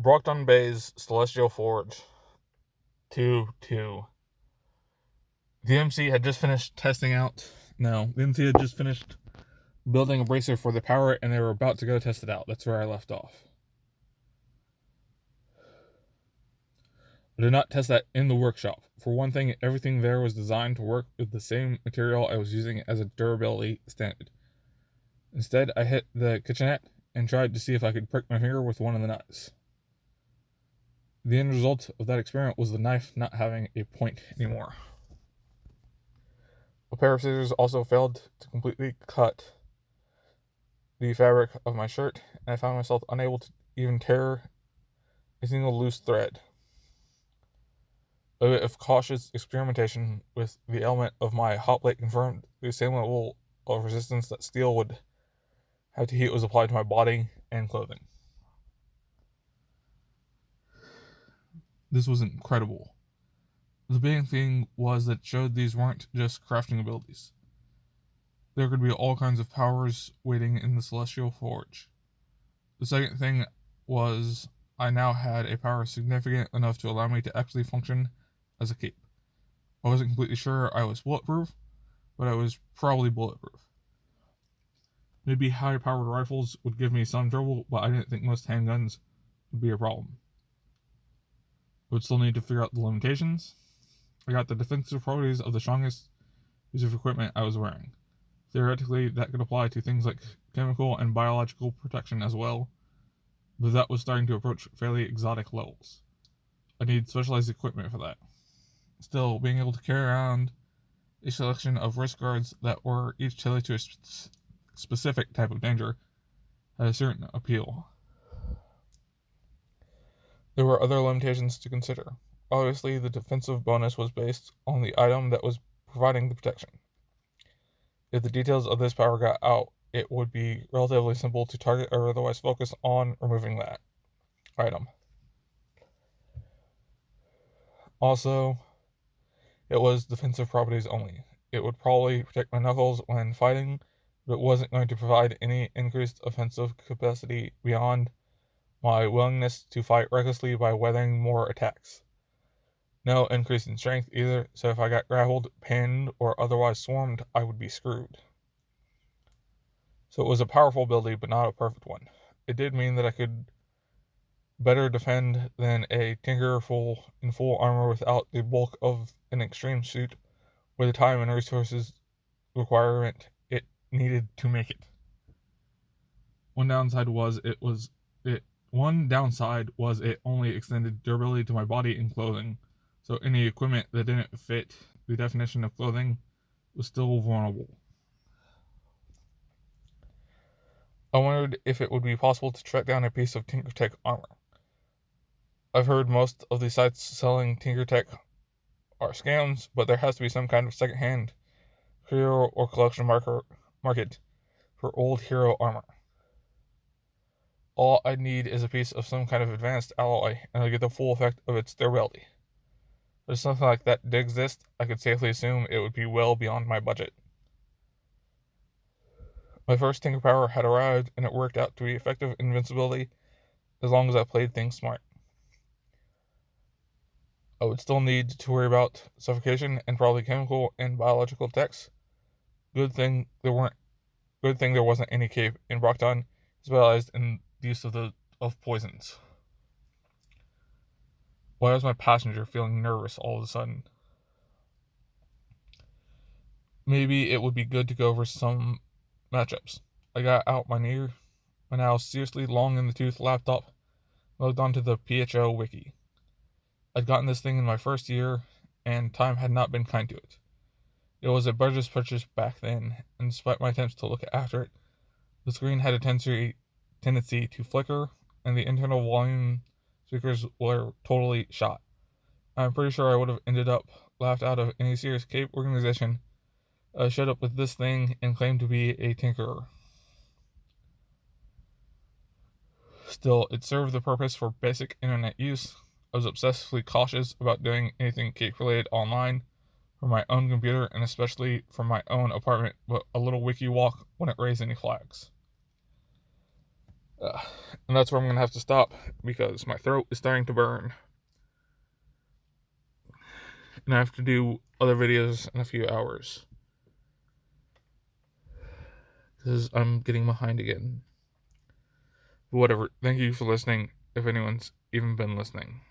Brockton Bay's Celestial Forge 2-2. The MC had just finished testing out. No, the MC had just finished building a bracer for the power, and they were about to go test it out. That's where I left off. I did not test that in the workshop. For one thing, everything there was designed to work with the same material I was using as a durability standard. Instead, I hit the kitchenette and tried to see if I could prick my finger with one of the nuts. The end result of that experiment was the knife not having a point anymore. A pair of scissors also failed to completely cut the fabric of my shirt, and I found myself unable to even tear a single loose thread. A bit of cautious experimentation with the element of my hot plate confirmed the same level of resistance that steel would have to heat was applied to my body and clothing. This was incredible. The big thing was that it showed these weren't just crafting abilities. There could be all kinds of powers waiting in the Celestial Forge. The second thing was I now had a power significant enough to allow me to actually function as a cape. I wasn't completely sure I was bulletproof, but I was probably bulletproof. Maybe high-powered rifles would give me some trouble, but I didn't think most handguns would be a problem. I would still need to figure out the limitations. I got the defensive properties of the strongest piece of equipment I was wearing. Theoretically, that could apply to things like chemical and biological protection as well, but that was starting to approach fairly exotic levels. I need specialized equipment for that. Still, being able to carry around a selection of wrist guards that were each tailored to a specific type of danger had a certain appeal. There were other limitations to consider. Obviously, the defensive bonus was based on the item that was providing the protection. If the details of this power got out, it would be relatively simple to target or otherwise focus on removing that item. Also, it was defensive properties only. It would probably protect my knuckles when fighting, but it wasn't going to provide any increased offensive capacity beyond my willingness to fight recklessly by weathering more attacks. No increase in strength either, so if I got grappled, pinned, or otherwise swarmed, I would be screwed. So it was a powerful ability, but not a perfect one. It did mean that I could better defend than a tinker in full armor without the bulk of an extreme suit or the time and resources requirement it needed to make it. One downside was it only extended durability to my body and clothing, so any equipment that didn't fit the definition of clothing was still vulnerable. I wondered if it would be possible to track down a piece of TinkerTech armor. I've heard most of the sites selling TinkerTech are scams, but there has to be some kind of secondhand hero or collection market for old hero armor. All I need is a piece of some kind of advanced alloy, and I'll get the full effect of its durability. But if something like that did exist, I could safely assume it would be well beyond my budget. My first Tinker Power had arrived, and it worked out to be effective invincibility as long as I played things smart. I would still need to worry about suffocation and probably chemical and biological attacks. Good thing there wasn't any cape in Brockton specialized in the use of poisons. Why was my passenger feeling nervous all of a sudden? Maybe it would be good to go over some matchups. I got out my now seriously long in the tooth laptop, logged onto the PHO wiki. I'd gotten this thing in my first year, and time had not been kind to it. It was a budget purchase back then, and despite my attempts to look after it, the screen had a tendency to flicker, and the internal volume speakers were totally shot. I'm pretty sure I would have ended up laughed out of any serious Cape organization showed up with this thing and claimed to be a tinkerer. Still, it served the purpose for basic internet use. I was obsessively cautious about doing anything Cape related online from my own computer and especially from my own apartment, but a little wiki walk wouldn't raise any flags. And that's where I'm going to have to stop because my throat is starting to burn. And I have to do other videos in a few hours. Because I'm getting behind again. But whatever. Thank you for listening, if anyone's even been listening.